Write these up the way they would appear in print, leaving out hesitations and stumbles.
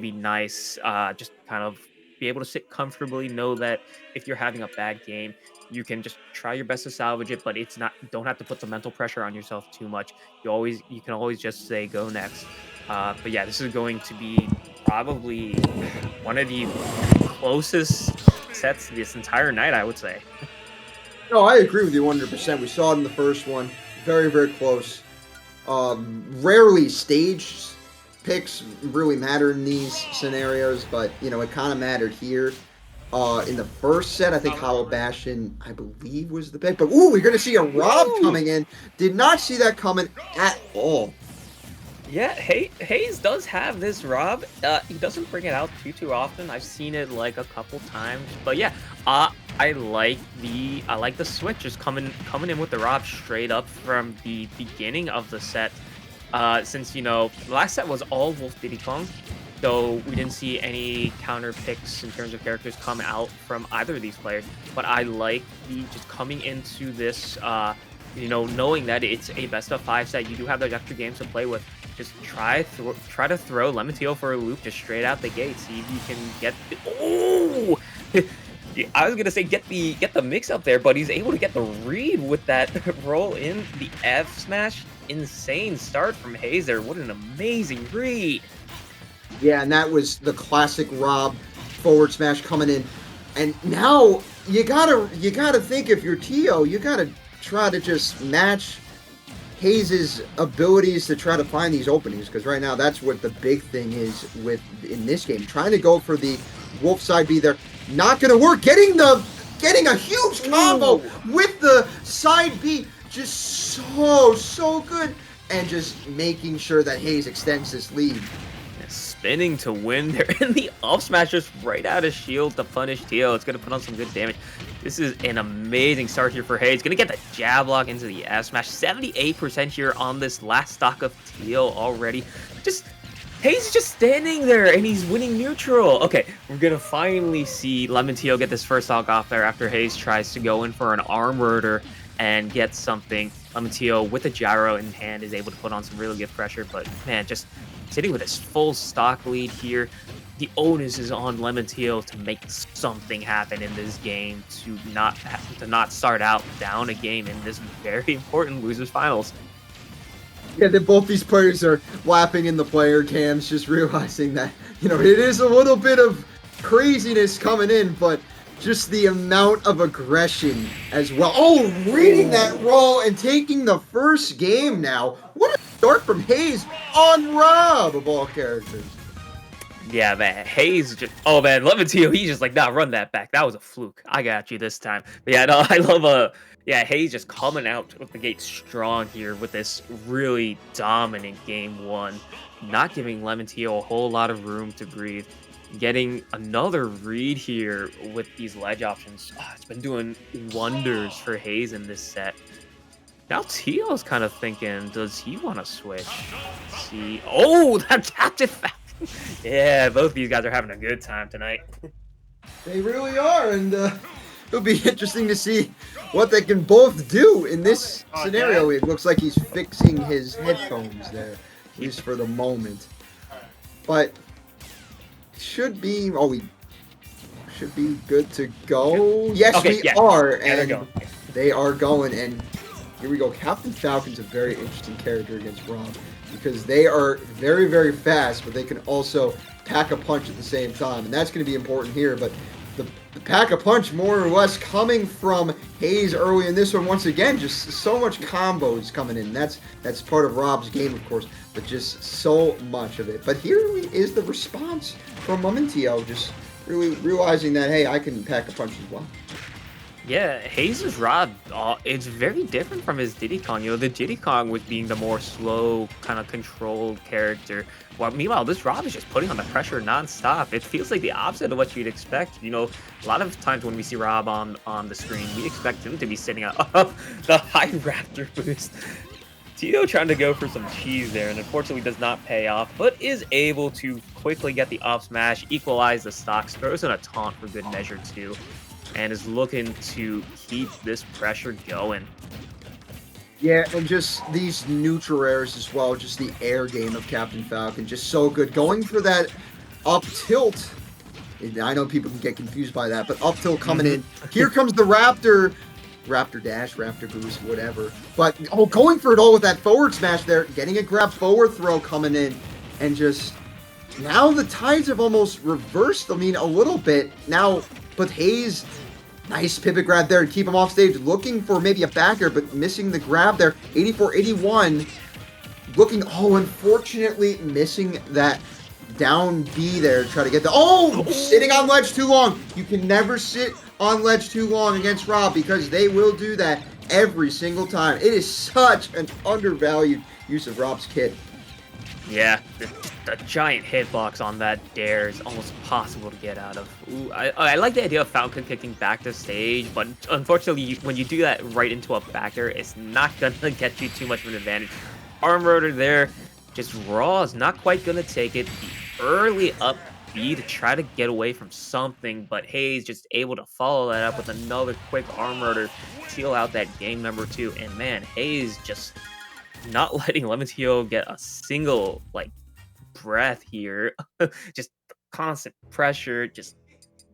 be nice. Just kind of be able to sit comfortably, know that if you're having a bad game, you can just try your best to salvage it, but it's not you don't have to put the mental pressure on yourself too much. You can always just say go next. But yeah, this is going to be probably one of the closest sets this entire night, I would say. No, I agree with you 100%. We saw it in the first one. Very, very close. Rarely staged picks really matter in these scenarios, but it kind of mattered here. In the first set, I think Hollow Bastion, I believe, was the pick. But ooh, we're gonna see a Rob Ooh! coming in. Did not see that coming at all. Yeah, Hayes does have this Rob. He doesn't bring it out too often. I've seen it like a couple times, but yeah, I like the switch just coming in with the Rob straight up from the beginning of the set. Since the last set was all Wolf Diddy Kong, so we didn't see any counter picks in terms of characters come out from either of these players. But I like the just coming into this. Knowing that it's a best of 5 set, you do have those extra games to play with. Just try to throw LemonTio for a loop just straight out the gate. See if you can get oh. I was gonna say get the mix up there, but he's able to get the read with that roll in the F smash. Insane start from Haze there. What an amazing read. Yeah, and that was the classic Rob forward smash coming in. And now you gotta think, if you're Tio, you gotta try to just match Haze's abilities to try to find these openings, because right now that's what the big thing is in this game. Trying to go for the Wolf side B there, not gonna work. Getting a huge combo with the side B, just so good, and just making sure that Haze extends this lead. Spinning to win there, and the up smash just right out of shield to punish Tio. It's going to put on some good damage. This is an amazing start here for Haze. Going to get the jab lock into the F smash. 78% here on this last stock of Tio already. Haze is just standing there, and he's winning neutral. Okay, we're going to finally see LemonTio get this first stock off there after Haze tries to go in for an arm rotor and get something. LemonTio with a gyro in hand is able to put on some really good pressure, but man, just sitting with his full stock lead here. The onus is on LemonTio to make something happen in this game, to not start out down a game in this very important losers finals. Yeah, that both these players are laughing in the player cams, just realizing that it is a little bit of craziness coming in, but just the amount of aggression as well. Oh, reading that roll and taking the first game now. What a start from Haze on Rob of all characters. Yeah, man. Haze just... Oh, man. LemonTio, he's just like, nah, run that back. That was a fluke. I got you this time. But yeah, no, I love Haze just coming out with the gate strong here with this really dominant game one. Not giving LemonTio a whole lot of room to breathe. Getting another read here with these ledge options. Oh, it's been doing wonders for Haze in this set. Now Tio's kind of thinking, does he want to switch? Let's see. Oh, that tapped it back. Yeah, both of these guys are having a good time tonight. They really are, and it'll be interesting to see what they can both do in this scenario. It looks like he's fixing his headphones there, at least for the moment. But should be we should be good to go. Yes, okay, we are, and they are going. And here we go. Captain Falcon's a very interesting character against Rob, because they are very, very fast, but they can also pack a punch at the same time, and that's going to be important here. But the pack a punch more or less coming from Haze early in this one. Once again, just so much combos coming in. That's part of Rob's game, of course, but just so much of it. But here is the response from LemonTio, just really realizing that, hey, I can pack a punch as well. Yeah, Haze's Rob, it's very different from his Diddy Kong. The Diddy Kong was being the more slow, kind of controlled character. While meanwhile, this Rob is just putting on the pressure nonstop. It feels like the opposite of what you'd expect. A lot of times when we see Rob on the screen, we expect him to be sitting up the high Raptor boost. Tio trying to go for some cheese there, and unfortunately does not pay off, but is able to quickly get the up smash, equalize the stocks, throws in a taunt for good measure too, and is looking to keep this pressure going. Yeah, and just these neutral airs as well, just the air game of Captain Falcon, just so good. Going for that up tilt. I know people can get confused by that, but up tilt coming in. Here comes the Raptor. Raptor dash, Raptor boost, whatever. But, going for it all with that forward smash there. Getting a grab forward throw coming in. And just... Now the tides have almost reversed, I mean, a little bit. Now, but Haze... Nice pivot grab there to keep him off stage. Looking for maybe a backer, but missing the grab there. 84-81. Looking... Oh, unfortunately, missing that... down B there to try to get the... Oh! Sitting on ledge too long. You can never sit on ledge too long against Rob because they will do that every single time. It is such an undervalued use of Rob's kit. Yeah, the giant hitbox on that dare is almost impossible to get out of. Ooh, I like the idea of Falcon kicking back to stage, but unfortunately, when you do that right into a backer, it's not going to get you too much of an advantage. Arm rotor there. Just Raw is not quite going to take it. The early up B to try to get away from something, but Haze just able to follow that up with another quick arm rotor to seal out that game number 2. And man, Haze just not letting LemonTio get a single, like, breath here. Just constant pressure, just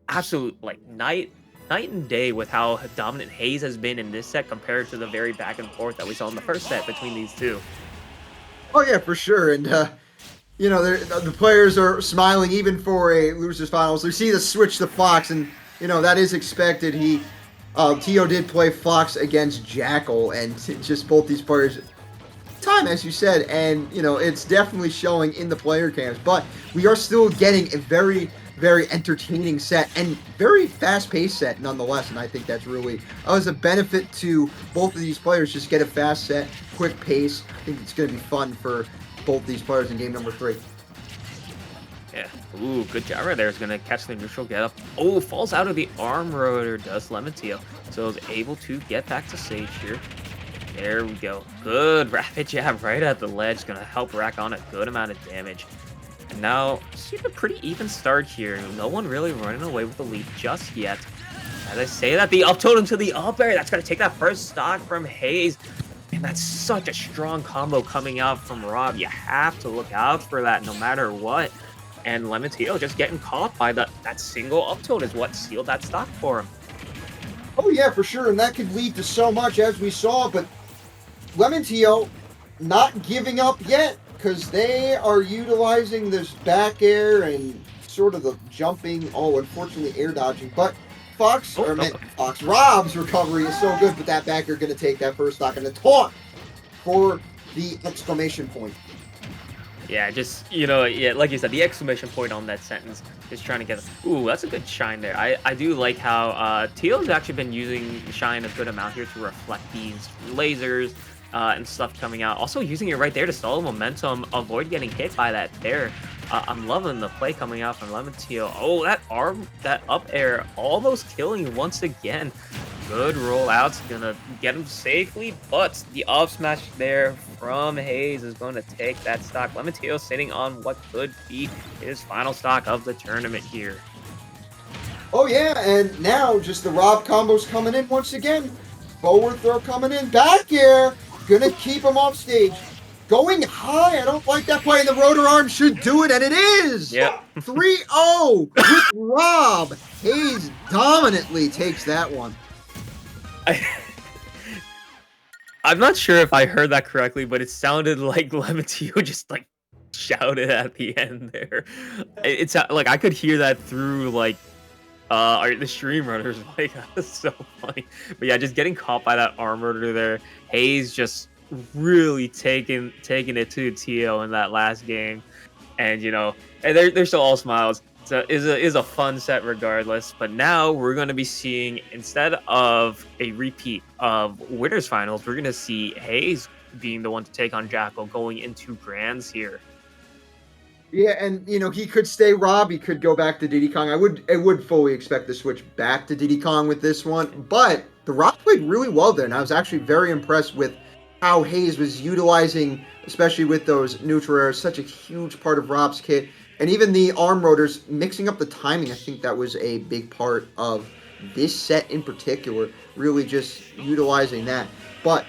absolute, like, night and day with how dominant Haze has been in this set compared to the very back and forth that we saw in the first set between these two. Oh, yeah, for sure. And, you know, the players are smiling even for a losers finals. We see the switch to Fox, and, you know, that is expected. Tio did play Fox against Jackal, and just both these players, time, as you said, and, you know, it's definitely showing in the player cams. But we are still getting a very, very entertaining set and very fast-paced set nonetheless, and I think that's really was a benefit to both of these players. Just get a fast set, quick pace. I think it's going to be fun for both these players in game number 3. Yeah. Ooh, good job right there. Is going to catch the neutral get up. Oh, falls out of the arm rotor, does LemonTio. So is able to get back to stage here. There we go. Good rapid jab right at the ledge. Going to help rack on a good amount of damage. And now, see a pretty even start here. No one really running away with the lead just yet. As I say that, the up tilt into the up air. That's going to take that first stock from Haze. And that's such a strong combo coming out from Rob. You have to look out for that no matter what. And LemonTio just getting caught by that single up tilt is what sealed that stock for him. Oh, yeah, for sure. And that could lead to so much, as we saw. But LemonTio not giving up yet, because they are utilizing this back air and sort of the jumping, unfortunately air dodging. But Rob's recovery is so good, but that backer going to take that first stock and the taunt for the exclamation point. Yeah, just, you know, yeah, like you said, the exclamation point on that sentence is trying to get... Ooh, that's a good shine there. I do like how Teal's actually been using shine a good amount here to reflect these lasers and stuff coming out. Also using it right there to stall momentum, avoid getting hit by that there. I'm loving the play coming out from LemonTio. Oh, that up air almost killing once again. Good rollouts, gonna get him safely, but the up smash there from Haze is going to take that stock. LemonTio sitting on what could be his final stock of the tournament here. Oh yeah, and now just the Rob combos coming in once again. Forward throw coming in, back air, gonna keep him off stage. Going high, I don't like that play, and the rotor arm should do it, and it is! Yep. 3-0 with Rob. Haze dominantly takes that one. I'm not sure if I heard that correctly, but it sounded like LemonTio just like shouted at the end there. It's like I could hear that through like the stream runners. Like that's so funny. But yeah, just getting caught by that arm rotor there. Haze just really taking it to Tio in that last game, and you know, and they're still all smiles. So is a fun set regardless. But now we're going to be seeing, instead of a repeat of winners finals, we're going to see Haze being the one to take on Jackal going into grands here. Yeah, and you know, he could stay Rob, he could go back to Diddy Kong. I would fully expect to switch back to Diddy Kong with this one, but the Rob played really well there, and I was actually very impressed with how Haze was utilizing, especially with those neutral airs, such a huge part of Rob's kit. And even the arm rotors, mixing up the timing, I think that was a big part of this set in particular, really just utilizing that. But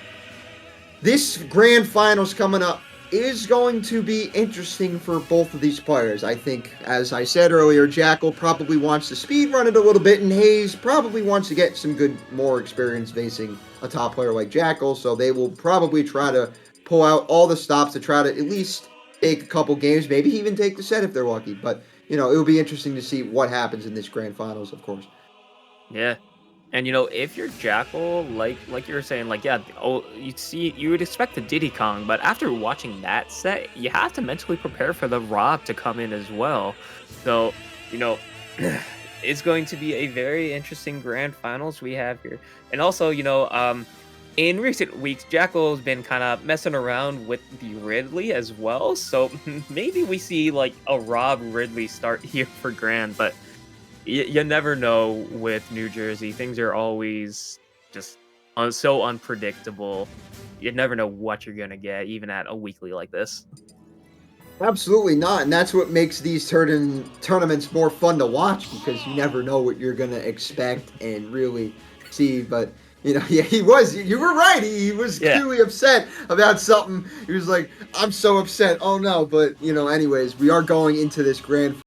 this grand finals coming up, is going to be interesting for both of these players. I think, as I said earlier, Jackal probably wants to speed run it a little bit, and Haze probably wants to get some more experience facing a top player like Jackal, so they will probably try to pull out all the stops to try to at least take a couple games, maybe even take the set if they're lucky. But, it will be interesting to see what happens in this grand finals, of course. Yeah. And if you're Jackal, like you were saying, like yeah, you would expect the Diddy Kong, but after watching that set, you have to mentally prepare for the Rob to come in as well. So, you know, it's going to be a very interesting grand finals we have here. And also, in recent weeks, Jackal's been kind of messing around with the Ridley as well. So maybe we see like a Rob Ridley start here for grand, but you never know with New Jersey. Things are always just so unpredictable. You never know what you're going to get, even at a weekly like this. Absolutely not, and that's what makes these tournaments more fun to watch because you never know what you're gonna expect and really see. But yeah, he was. You were right. He was clearly upset about something. He was like, "I'm so upset. Oh no!" But anyways, we are going into this grand